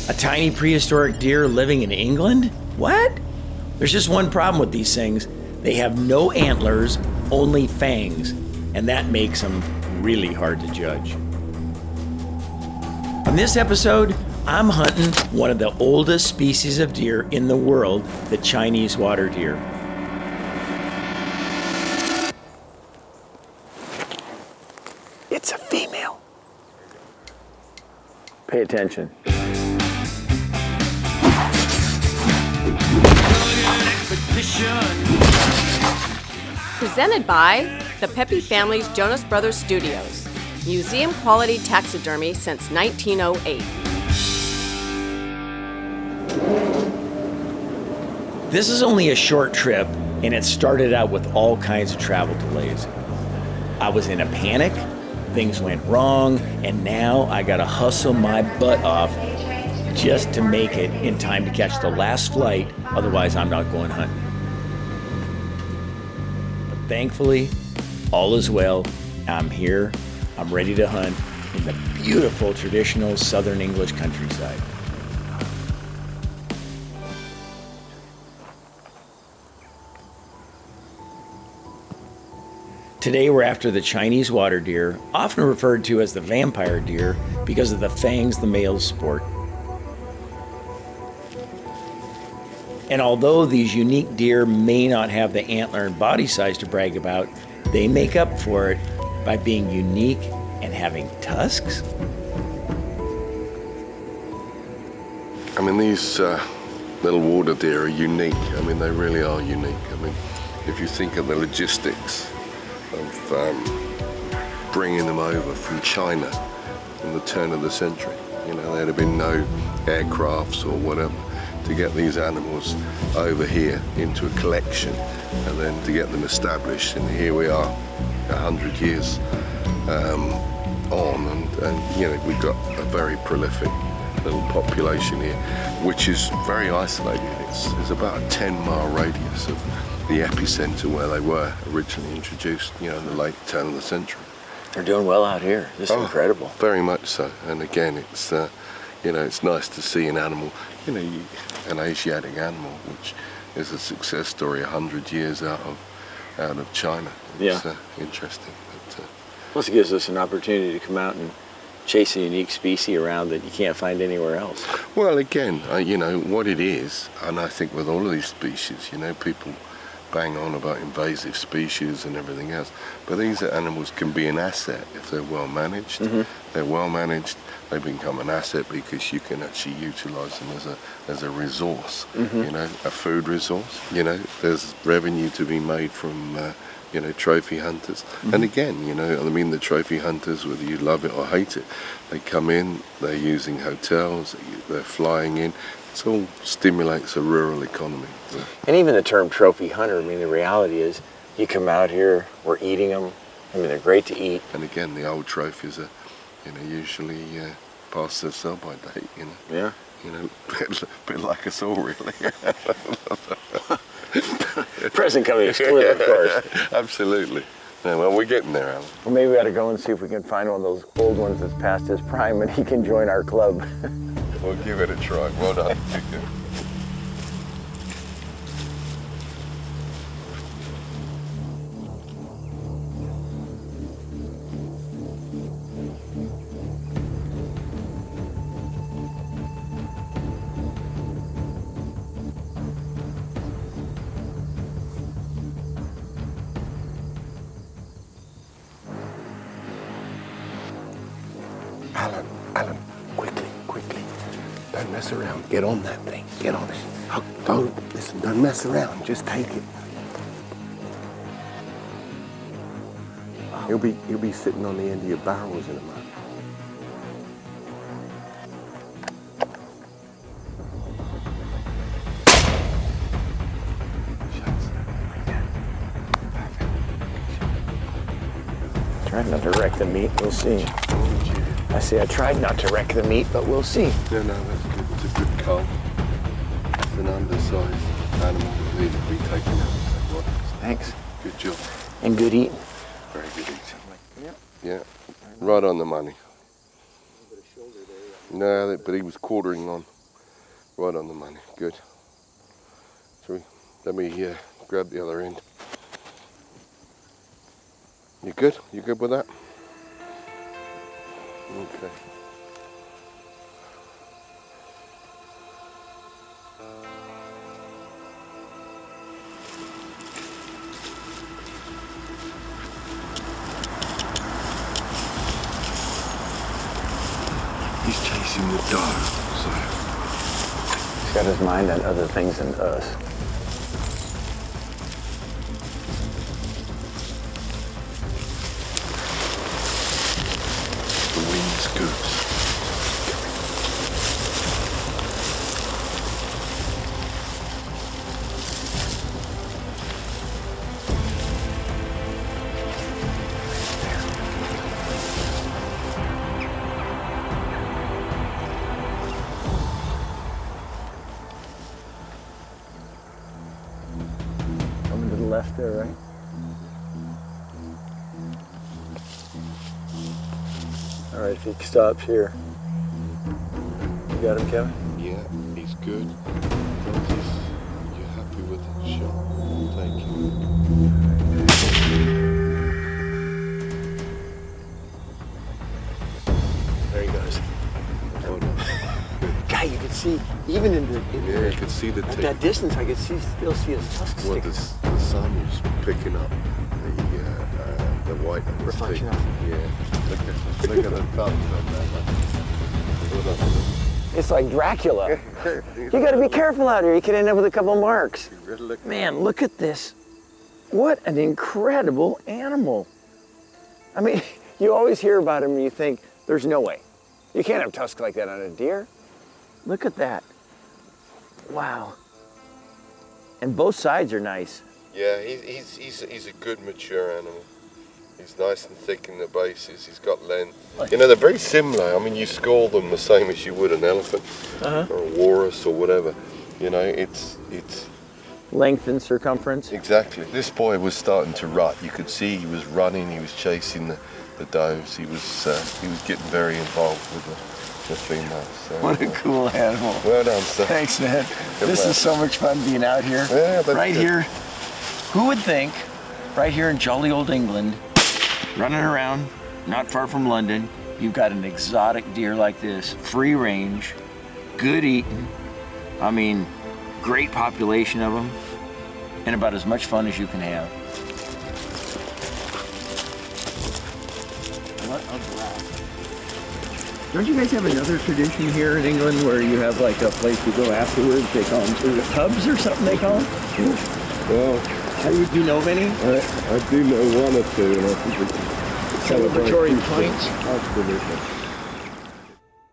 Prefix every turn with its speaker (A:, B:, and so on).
A: A tiny prehistoric deer living in England? What? There's just one problem with these things. They have no antlers, only fangs, and that makes them really hard to judge. On this episode, I'm hunting one of the oldest species of deer in the world, the Chinese water deer. It's a female. Pay attention.
B: Presented by the Pepe family's Jonas Brothers Studios. Museum quality taxidermy since 1908.
A: This is only a short trip, and it started out with all kinds of travel delays. I was in a panic, things went wrong, and now I gotta hustle my butt off just to make it in time to catch the last flight, otherwise I'm not going hunting. But thankfully, all is well. I'm here, I'm ready to hunt in the beautiful traditional Southern English countryside. Today we're after the Chinese water deer, often referred to as the vampire deer because of the fangs the males sport. And although these unique deer may not have the antler and body size to brag about, they make up for it by being unique and having tusks.
C: I mean, these little water deer are unique. I mean, they really are unique. I mean, if you think of the logistics of bringing them over from China in the turn of the century, you know, there'd have been no aircrafts or whatever to get these animals over here into a collection and then to get them established. And here we are 100 years on, and you know, we've got a very prolific little population here, which is very isolated. It's about a 10-mile radius of the epicenter where they were originally introduced, you know, in the late turn of the century.
A: They're doing well out here. This is incredible.
C: Very much so. And again, it's you know, it's nice to see an animal, you know, an Asiatic animal, which is a success story 100 years out of China. It's interesting. But,
A: Plus it gives us an opportunity to come out and chase a unique species around that you can't find anywhere else.
C: Well, again, you know, what it is, and I think with all of these species, you know, people bang on about invasive species and everything else, but these animals can be an asset if they're well managed. Mm-hmm. They're well managed, they become an asset because you can actually utilize them as a resource, mm-hmm. you know, a food resource. You know, there's revenue to be made from you know, trophy hunters. Mm-hmm. And again, you know, I mean, the trophy hunters, whether you love it or hate it, they come in, they're using hotels, they're flying in. It all stimulates a rural economy. So.
A: And even the term trophy hunter, I mean, the reality is you come out here, we're eating them. I mean, they're great to eat.
C: And again, the old trophies are, you know, usually past their sell-by date, you know.
A: Yeah.
C: You know, a bit like us all, really.
A: Present company exclusive, of course.
C: Absolutely. Yeah, well, we're getting there, Alan.
A: Well, maybe we ought to go and see if we can find one of those old ones that's past his prime and he can join our club.
C: We'll give it a try. Well done. Alan, quickly. Don't mess around. Get on that thing. Get on it. Don't mess around. Just take it. He'll be sitting on the end of your barrels in a moment.
A: Tried not to wreck the meat, we'll see. I say I tried not to wreck the meat, but we'll see.
C: No, that's good. It's a good cull. It's an undersized animal that needs to be taken out.
A: Thanks.
C: Good job.
A: And good eating.
C: Very good eating. Yeah, right on the money. No, but he was quartering on. Right on the money. Good. Let me grab the other end. You good? You good with that? Okay. He's chasing the doe, so
A: He's got his mind on other things than us.
C: the wind's good.
A: Coming to the left there, right? All right, if he stops here. You got him, Kevin?
C: Yeah, he's good. You're happy with the shot. Thank you.
A: There he goes.
C: Hold on.
A: Guy, you can see, even in the
C: Yeah, you can see the
A: at
C: teeth.
A: that distance, I could still see his tusks
C: Well,
A: sticking.
C: the sun was picking up the white on his
A: Reflection
C: teeth.
A: of
C: Yeah. Look at the thumbs on that. Hold on.
A: It's like Dracula. You got to be careful out here. You could end up with a couple marks. Man, look at this. What an incredible animal. I mean, you always hear about him and you think, there's no way. You can't have tusks like that on a deer. Look at that. Wow. And both sides are nice.
C: Yeah, he's a good mature animal. He's nice and thick in the bases. He's got length. You know, they're very similar. I mean, you score them the same as you would an elephant or a walrus or whatever. You know, it's
A: Length and circumference.
C: exactly. This boy was starting to rut. You could see he was running. He was chasing the does. He was getting very involved with the females. So,
A: What a cool animal.
C: well done, sir.
A: Thanks, man.
C: Good
A: This
C: man.
A: is so much fun being out here.
C: Yeah, that's
A: right
C: good.
A: here. Who would think, right here in jolly old England, running around, not far from London, you've got an exotic deer like this, free range, good eating. I mean, great population of them, and about as much fun as you can have. What a blast. Don't you guys have another tradition here in England where you have like a place to go afterwards? They call them pubs or something they call them?
C: Well,
A: Do you know of any?
C: I do know one or two, and I think it's
A: Celebratory pints?
C: Absolutely.